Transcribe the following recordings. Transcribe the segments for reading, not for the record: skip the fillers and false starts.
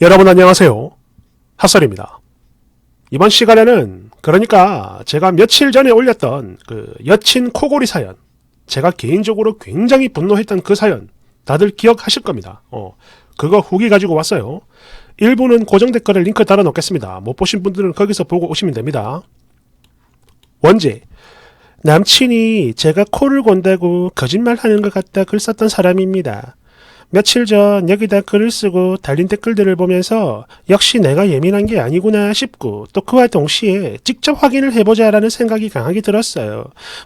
여러분 안녕하세요. 핫설입니다. 이번 시간에는 그러니까 제가 며칠 전에 올렸던 그 여친 코골이 사연, 제가 개인적으로 굉장히 분노했던 그 사연 다들 기억하실 겁니다. 그거 후기 가지고 왔어요. 일부는 고정 댓글에 링크 달아 놓겠습니다. 못 보신 분들은 거기서 보고 오시면 됩니다. 원제, 남친이 제가 코를 곤다고 거짓말하는 것 같다 글 썼던 사람입니다. 며칠 전 여기다 글을 쓰고 달린 댓글들을 보면서 역시 내가 예민한 게 아니구나 싶고 또 그와 동시에 직접 확인을 해보자라는 생각이 강하게 들었어요.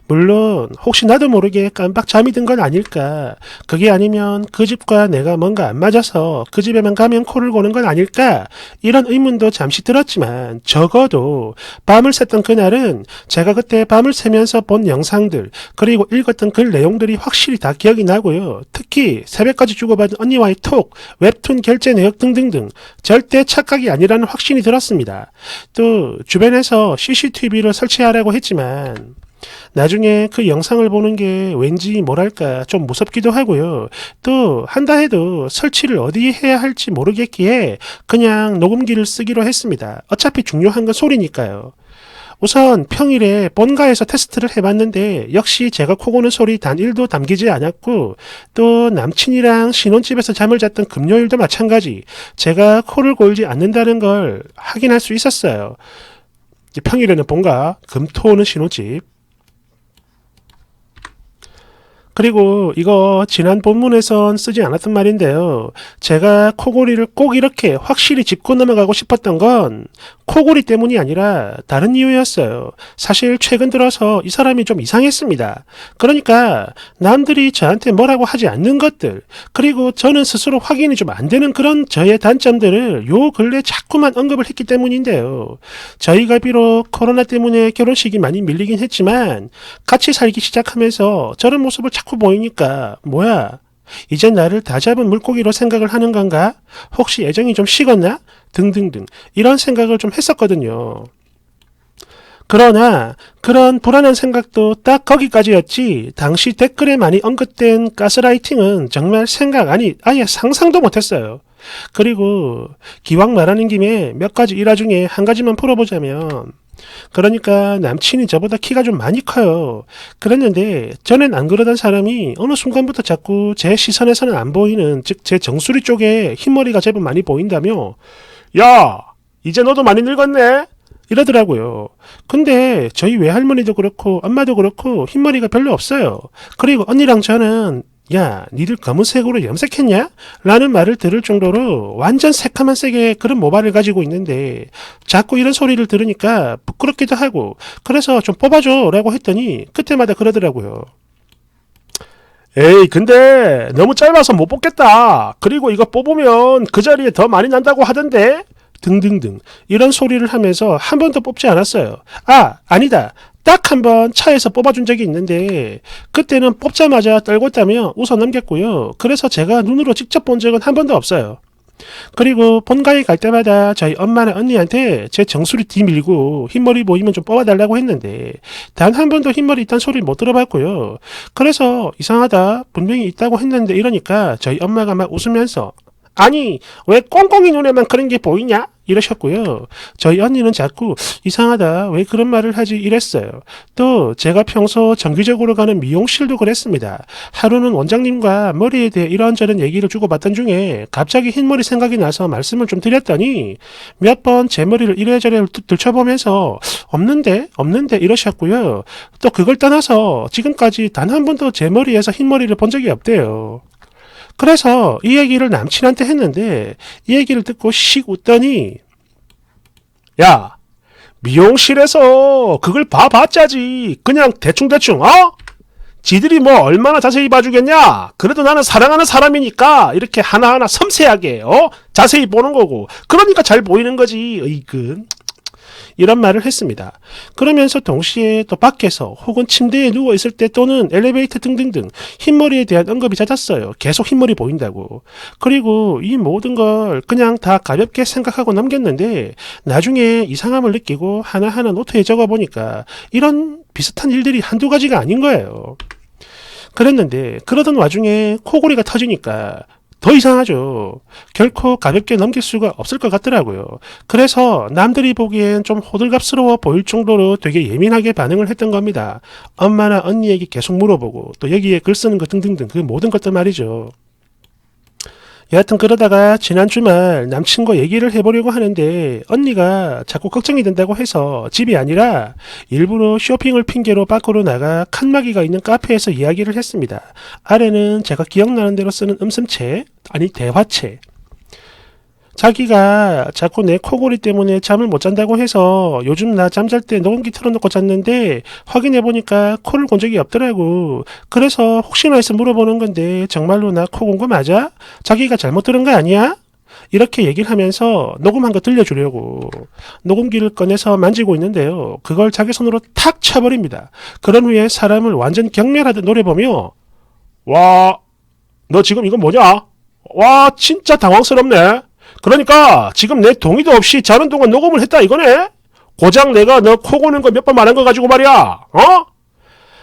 물론 혹시 나도 모르게 깜빡 잠이 든 건 아닐까, 그게 아니면 그 집과 내가 뭔가 안 맞아서 그 집에만 가면 코를 고는 건 아닐까, 이런 의문도 잠시 들었지만 적어도 밤을 샜던 그날은 제가 그때 밤을 새면서 본 영상들 그리고 읽었던 글 내용들이 확실히 다 기억이 나고요. 특히 새벽까지 주고받은 언니와의 톡, 웹툰 결제 내역 등등등 절대 착각이 아니라는 확신이 들었습니다. 또 주변에서 CCTV를 설치하라고 했지만 나중에 그 영상을 보는 게 왠지 뭐랄까 좀 무섭기도 하고요. 또 한다 해도 설치를 어디에 해야 할지 모르겠기에 그냥 녹음기를 쓰기로 했습니다. 어차피 중요한 건 소리니까요. 우선 평일에 본가에서 테스트를 해봤는데 역시 제가 코 고는 소리 단 1도 담기지 않았고, 또 남친이랑 신혼집에서 잠을 잤던 금요일도 마찬가지 제가 코를 골지 않는다는 걸 확인할 수 있었어요. 평일에는 본가, 금토는 신혼집. 그리고 이거 지난 본문에선 쓰지 않았던 말인데요. 제가 코골이를 꼭 이렇게 확실히 짚고 넘어가고 싶었던 건 코골이 때문이 아니라 다른 이유였어요. 사실 최근 들어서 이 사람이 좀 이상했습니다. 그러니까 남들이 저한테 뭐라고 하지 않는 것들, 그리고 저는 스스로 확인이 좀 안 되는 그런 저의 단점들을 요 근래 자꾸만 언급을 했기 때문인데요. 저희가 비록 코로나 때문에 결혼식이 많이 밀리긴 했지만 같이 살기 시작하면서 저런 모습을 자꾸 보이니까 뭐야, 이제 나를 다 잡은 물고기로 생각을 하는 건가? 혹시 애정이 좀 식었나? 등등등 이런 생각을 좀 했었거든요. 그러나 그런 불안한 생각도 딱 거기까지였지, 당시 댓글에 많이 언급된 가스라이팅은 정말 생각 아니 아예 상상도 못했어요. 그리고 기왕 말하는 김에 몇 가지 일화 중에 한 가지만 풀어보자면, 그러니까 남친이 저보다 키가 좀 많이 커요. 그랬는데 전엔 안 그러던 사람이 어느 순간부터 자꾸 제 시선에서는 안 보이는, 즉 제 정수리 쪽에 흰머리가 제법 많이 보인다며 야, 이제 너도 많이 늙었네? 이러더라고요. 근데 저희 외할머니도 그렇고 엄마도 그렇고 흰머리가 별로 없어요. 그리고 언니랑 저는 야, 니들 검은색으로 염색했냐? 라는 말을 들을 정도로 완전 새카만 세게 그런 모발을 가지고 있는데 자꾸 이런 소리를 들으니까 부끄럽기도 하고, 그래서 좀 뽑아줘 라고 했더니 그때마다 그러더라고요. 에이, 근데 너무 짧아서 못 뽑겠다. 그리고 이거 뽑으면 그 자리에 더 많이 난다고 하던데? 등등등 이런 소리를 하면서 한 번도 뽑지 않았어요. 아니다. 딱 한 번 차에서 뽑아준 적이 있는데 그때는 뽑자마자 떨궜다며 웃어 넘겼고요. 그래서 제가 눈으로 직접 본 적은 한 번도 없어요. 그리고 본가에 갈 때마다 저희 엄마나 언니한테 제 정수리 뒤밀고 흰머리 보이면 좀 뽑아달라고 했는데 단 한 번도 흰머리 있다는 소리를 못 들어봤고요. 그래서 이상하다, 분명히 있다고 했는데 이러니까 저희 엄마가 막 웃으면서 아니 왜 꽁꽁이 눈에만 그런 게 보이냐? 이러셨고요. 저희 언니는 자꾸 이상하다, 왜 그런 말을 하지? 이랬어요. 또 제가 평소 정기적으로 가는 미용실도 그랬습니다. 하루는 원장님과 머리에 대해 이런저런 얘기를 주고받던 중에 갑자기 흰머리 생각이 나서 말씀을 좀 드렸더니 몇 번 제 머리를 이래저래 들춰보면서 없는데 이러셨고요. 또 그걸 떠나서 지금까지 단 한 번도 제 머리에서 흰머리를 본 적이 없대요. 그래서 이 얘기를 남친한테 했는데 이 얘기를 듣고 씩 웃더니 야, 미용실에서 그걸 봐봤자지 그냥 대충대충 지들이 뭐 얼마나 자세히 봐주겠냐? 그래도 나는 사랑하는 사람이니까 이렇게 하나하나 섬세하게 자세히 보는 거고, 그러니까 잘 보이는 거지. 으이그, 이런 말을 했습니다. 그러면서 동시에 또 밖에서 혹은 침대에 누워있을 때 또는 엘리베이터 등등등 흰머리에 대한 언급이 잦았어요. 계속 흰머리 보인다고. 그리고 이 모든 걸 그냥 다 가볍게 생각하고 넘겼는데 나중에 이상함을 느끼고 하나하나 노트에 적어보니까 이런 비슷한 일들이 한두 가지가 아닌 거예요. 그랬는데 그러던 와중에 코골이가 터지니까 더 이상하죠. 결코 가볍게 넘길 수가 없을 것 같더라고요. 그래서 남들이 보기엔 좀 호들갑스러워 보일 정도로 되게 예민하게 반응을 했던 겁니다. 엄마나 언니에게 계속 물어보고 또 여기에 글 쓰는 것 등등등 그 모든 것들 말이죠. 여하튼 그러다가 지난 주말 남친과 얘기를 해보려고 하는데 언니가 자꾸 걱정이 된다고 해서 집이 아니라 일부러 쇼핑을 핑계로 밖으로 나가 칸막이가 있는 카페에서 이야기를 했습니다. 아래는 제가 기억나는 대로 쓰는 음성체, 아니 대화체. 자기가 자꾸 내 코골이 때문에 잠을 못 잔다고 해서 요즘 나 잠잘 때 녹음기 틀어놓고 잤는데 확인해보니까 코를 곤 적이 없더라고. 그래서 혹시나 해서 물어보는 건데 정말로 나 코 곤 거 맞아? 자기가 잘못 들은 거 아니야? 이렇게 얘기를 하면서 녹음한 거 들려주려고 녹음기를 꺼내서 만지고 있는데요. 그걸 자기 손으로 탁 쳐버립니다. 그런 후에 사람을 완전 경멸하듯 노려보며 와, 너 지금 이건 뭐냐? 와, 진짜 당황스럽네. 그러니까 지금 내 동의도 없이 자는 동안 녹음을 했다 이거네? 고작 내가 너 코 고는 거 몇 번 말한 거 가지고 말이야. 어?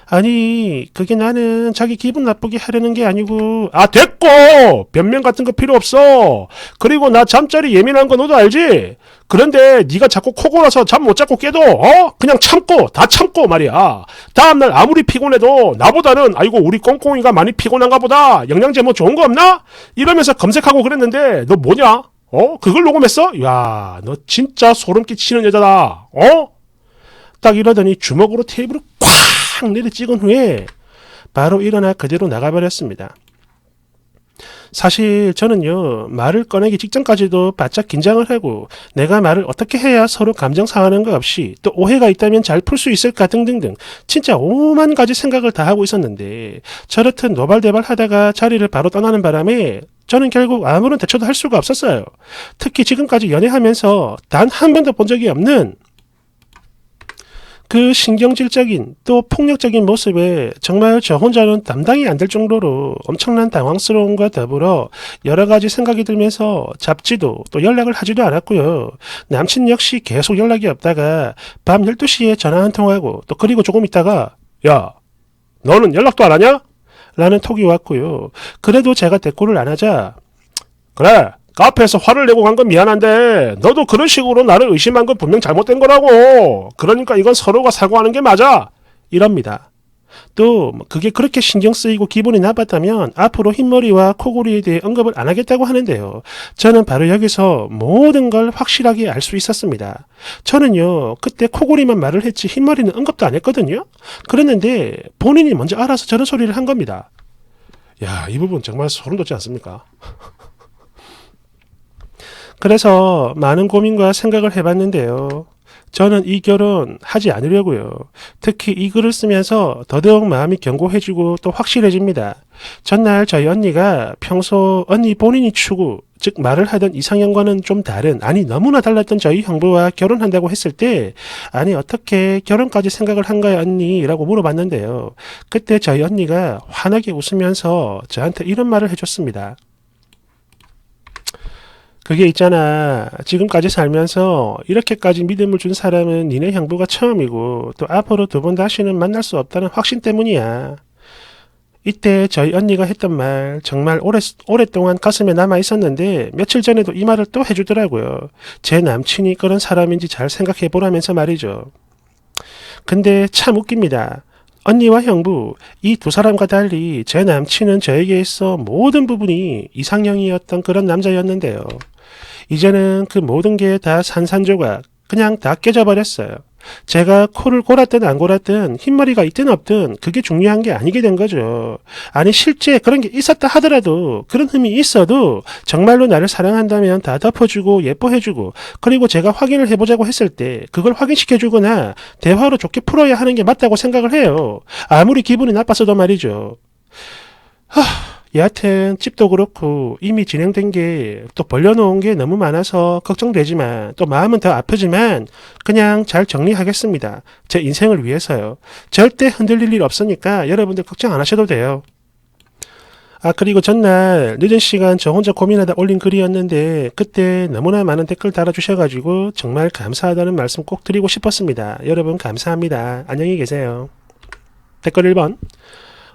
아니 그게 나는 자기 기분 나쁘게 하려는 게 아니고 됐고 변명 같은 거 필요 없어. 그리고 나 잠자리 예민한 거 너도 알지? 그런데 네가 자꾸 코 골아서 잠 못 자고 깨도 그냥 참고 다 참고 말이야. 다음날 아무리 피곤해도 나보다는 아이고 우리 꽁꽁이가 많이 피곤한가 보다. 영양제 뭐 좋은 거 없나? 이러면서 검색하고 그랬는데 너 뭐냐? 그걸 녹음했어? 야, 너 진짜 소름 끼치는 여자다. 딱 이러더니 주먹으로 테이블을 콱 내려 찍은 후에 바로 일어나 그대로 나가버렸습니다. 사실 저는요, 말을 꺼내기 직전까지도 바짝 긴장을 하고 내가 말을 어떻게 해야 서로 감정 상하는 거 없이 또 오해가 있다면 잘 풀 수 있을까 등등등 진짜 오만 가지 생각을 다 하고 있었는데 저렇듯 노발대발 하다가 자리를 바로 떠나는 바람에 저는 결국 아무런 대처도 할 수가 없었어요. 특히 지금까지 연애하면서 단 한 번도 본 적이 없는 그 신경질적인 또 폭력적인 모습에 정말 저 혼자는 감당이 안 될 정도로 엄청난 당황스러움과 더불어 여러 가지 생각이 들면서 잡지도 또 연락을 하지도 않았고요. 남친 역시 계속 연락이 없다가 밤 12시에 전화 한 통하고 또 그리고 조금 있다가 야, 너는 연락도 안 하냐? 라는 톡이 왔고요. 그래도 제가 대꾸를 안 하자 그래, 카페에서 화를 내고 간 건 미안한데 너도 그런 식으로 나를 의심한 건 분명 잘못된 거라고. 그러니까 이건 서로가 사과하는 게 맞아. 이럽니다. 또 그게 그렇게 신경 쓰이고 기분이 나빴다면 앞으로 흰머리와 코골이에 대해 언급을 안 하겠다고 하는데요. 저는 바로 여기서 모든 걸 확실하게 알 수 있었습니다. 저는요, 그때 코골이만 말을 했지 흰머리는 언급도 안 했거든요. 그랬는데 본인이 먼저 알아서 저런 소리를 한 겁니다. 야, 이 부분 정말 소름 돋지 않습니까? 그래서 많은 고민과 생각을 해봤는데요. 저는 이 결혼 하지 않으려고요. 특히 이 글을 쓰면서 더더욱 마음이 견고해지고 또 확실해집니다. 전날 저희 언니가 평소 언니 본인이 추구, 즉 말을 하던 이상형과는 좀 다른, 아니 너무나 달랐던 저희 형부와 결혼한다고 했을 때 아니 어떻게 결혼까지 생각을 한 거야 언니? 라고 물어봤는데요. 그때 저희 언니가 환하게 웃으면서 저한테 이런 말을 해줬습니다. 그게 있잖아. 지금까지 살면서 이렇게까지 믿음을 준 사람은 니네 형부가 처음이고 또 앞으로 두 번 다시는 만날 수 없다는 확신 때문이야. 이때 저희 언니가 했던 말 정말 오랫동안 가슴에 남아 있었는데 며칠 전에도 이 말을 또 해주더라고요. 제 남친이 그런 사람인지 잘 생각해보라면서 말이죠. 근데 참 웃깁니다. 언니와 형부, 이 두 사람과 달리 제 남친은 저에게 있어 모든 부분이 이상형이었던 그런 남자였는데요. 이제는 그 모든 게 다 산산조각, 그냥 다 깨져버렸어요. 제가 코를 골았든 안 골았든 흰머리가 있든 없든 그게 중요한 게 아니게 된 거죠. 아니 실제 그런 게 있었다 하더라도 그런 흠이 있어도 정말로 나를 사랑한다면 다 덮어주고 예뻐해주고 그리고 제가 확인을 해보자고 했을 때 그걸 확인시켜주거나 대화로 좋게 풀어야 하는 게 맞다고 생각을 해요. 아무리 기분이 나빴어도 말이죠. 여하튼 집도 그렇고 이미 진행된 게 또 벌려놓은 게 너무 많아서 걱정되지만 또 마음은 더 아프지만 그냥 잘 정리하겠습니다. 제 인생을 위해서요. 절대 흔들릴 일 없으니까 여러분들 걱정 안 하셔도 돼요. 그리고 전날 늦은 시간 저 혼자 고민하다 올린 글이었는데 그때 너무나 많은 댓글 달아주셔가지고 정말 감사하다는 말씀 꼭 드리고 싶었습니다. 여러분 감사합니다. 안녕히 계세요. 댓글 1번.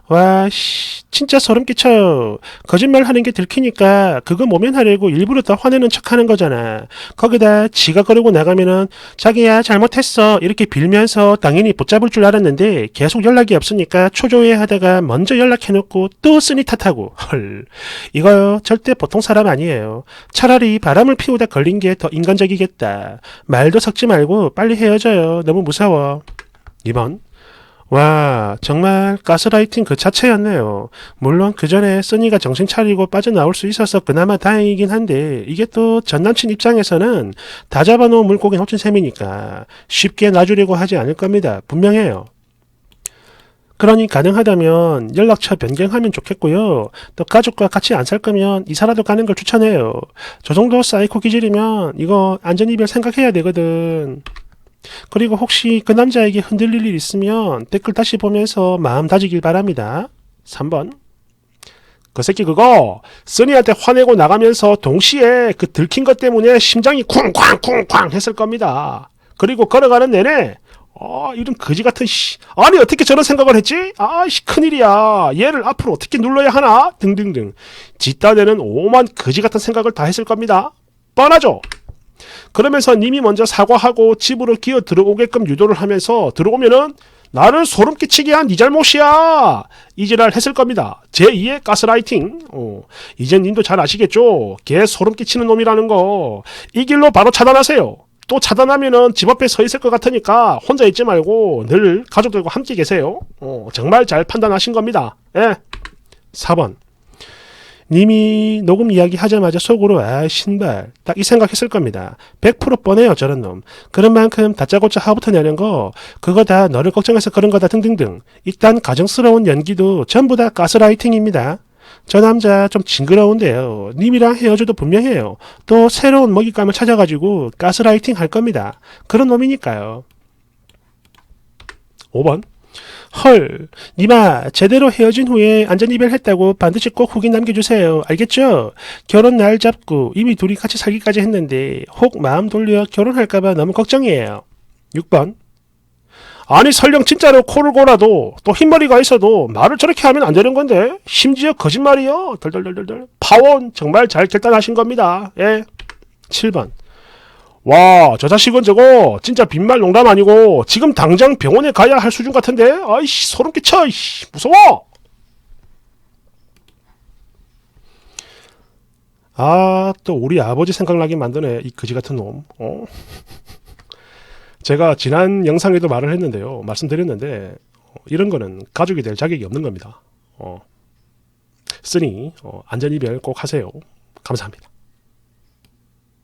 와, 씨, 진짜 소름 끼쳐요. 거짓말 하는 게 들키니까 그거 모면하려고 일부러 더 화내는 척 하는 거잖아. 거기다 지가 그러고 나가면은 자기야 잘못했어 이렇게 빌면서 당연히 붙잡을 줄 알았는데 계속 연락이 없으니까 초조해 하다가 먼저 연락해놓고 또 쓰니 탓하고. 헐, 이거요 절대 보통 사람 아니에요. 차라리 바람을 피우다 걸린 게 더 인간적이겠다. 말도 섞지 말고 빨리 헤어져요. 너무 무서워. 2번. 와, 정말 가스라이팅 그 자체였네요. 물론 그 전에 써니가 정신 차리고 빠져나올 수 있어서 그나마 다행이긴 한데 이게 또 전남친 입장에서는 다 잡아놓은 물고기 놓친 셈이니까 쉽게 놔주려고 하지 않을 겁니다. 분명해요. 그러니 가능하다면 연락처 변경하면 좋겠고요. 또 가족과 같이 안 살 거면 이사라도 가는 걸 추천해요. 저 정도 사이코 기질이면 이거 안전이별 생각해야 되거든. 그리고 혹시 그 남자에게 흔들릴 일 있으면 댓글 다시 보면서 마음 다지길 바랍니다. 3번. 그 새끼 그거 써니한테 화내고 나가면서 동시에 그 들킨 것 때문에 심장이 쿵쾅쿵쾅 했을 겁니다. 그리고 걸어가는 내내 이런 거지 같은 아니 어떻게 저런 생각을 했지? 아씨 큰일이야. 얘를 앞으로 어떻게 눌러야 하나? 등등등. 지 딴에는 오만 거지 같은 생각을 다 했을 겁니다. 뻔하죠? 그러면서 님이 먼저 사과하고 집으로 기어 들어오게끔 유도를 하면서 들어오면은 나를 소름 끼치게 한 네 잘못이야 이지랄 했을 겁니다. 제2의 가스라이팅. 이젠 님도 잘 아시겠죠? 걔 소름 끼치는 놈이라는 거. 이 길로 바로 차단하세요. 또 차단하면은 집 앞에 서 있을 것 같으니까 혼자 있지 말고 늘 가족들과 함께 계세요. 정말 잘 판단하신 겁니다. 예. 4번. 님이 녹음 이야기 하자마자 속으로 신발 딱 이 생각했을 겁니다. 100% 뻔해요 저런 놈. 그런 만큼 다짜고짜 하부터 내는 거 그거 다 너를 걱정해서 그런 거다 등등등. 일단 가정스러운 연기도 전부 다 가스라이팅입니다. 저 남자 좀 징그러운데요. 님이랑 헤어져도 분명해요. 또 새로운 먹잇감을 찾아가지고 가스라이팅 할 겁니다. 그런 놈이니까요. 5번. 헐, 니마 제대로 헤어진 후에 안전이별했다고 반드시 꼭 후기 남겨주세요. 알겠죠? 결혼 날 잡고 이미 둘이 같이 살기까지 했는데 혹 마음 돌려 결혼할까봐 너무 걱정이에요. 6번. 아니 설령 진짜로 코를 골아도 또 흰머리가 있어도 말을 저렇게 하면 안 되는 건데 심지어 거짓말이요. 덜덜덜덜. 파원 정말 잘 결단하신 겁니다. 예. 7번. 와, 저 자식은 저거 진짜 빈말 농담 아니고 지금 당장 병원에 가야 할 수준 같은데? 아이씨, 소름 끼쳐. 이씨, 무서워. 또 우리 아버지 생각나게 만드네. 이 거지 같은 놈. 제가 지난 영상에도 말을 했는데요. 말씀드렸는데 이런 거는 가족이 될 자격이 없는 겁니다. 쓰니 안전이별 꼭 하세요. 감사합니다.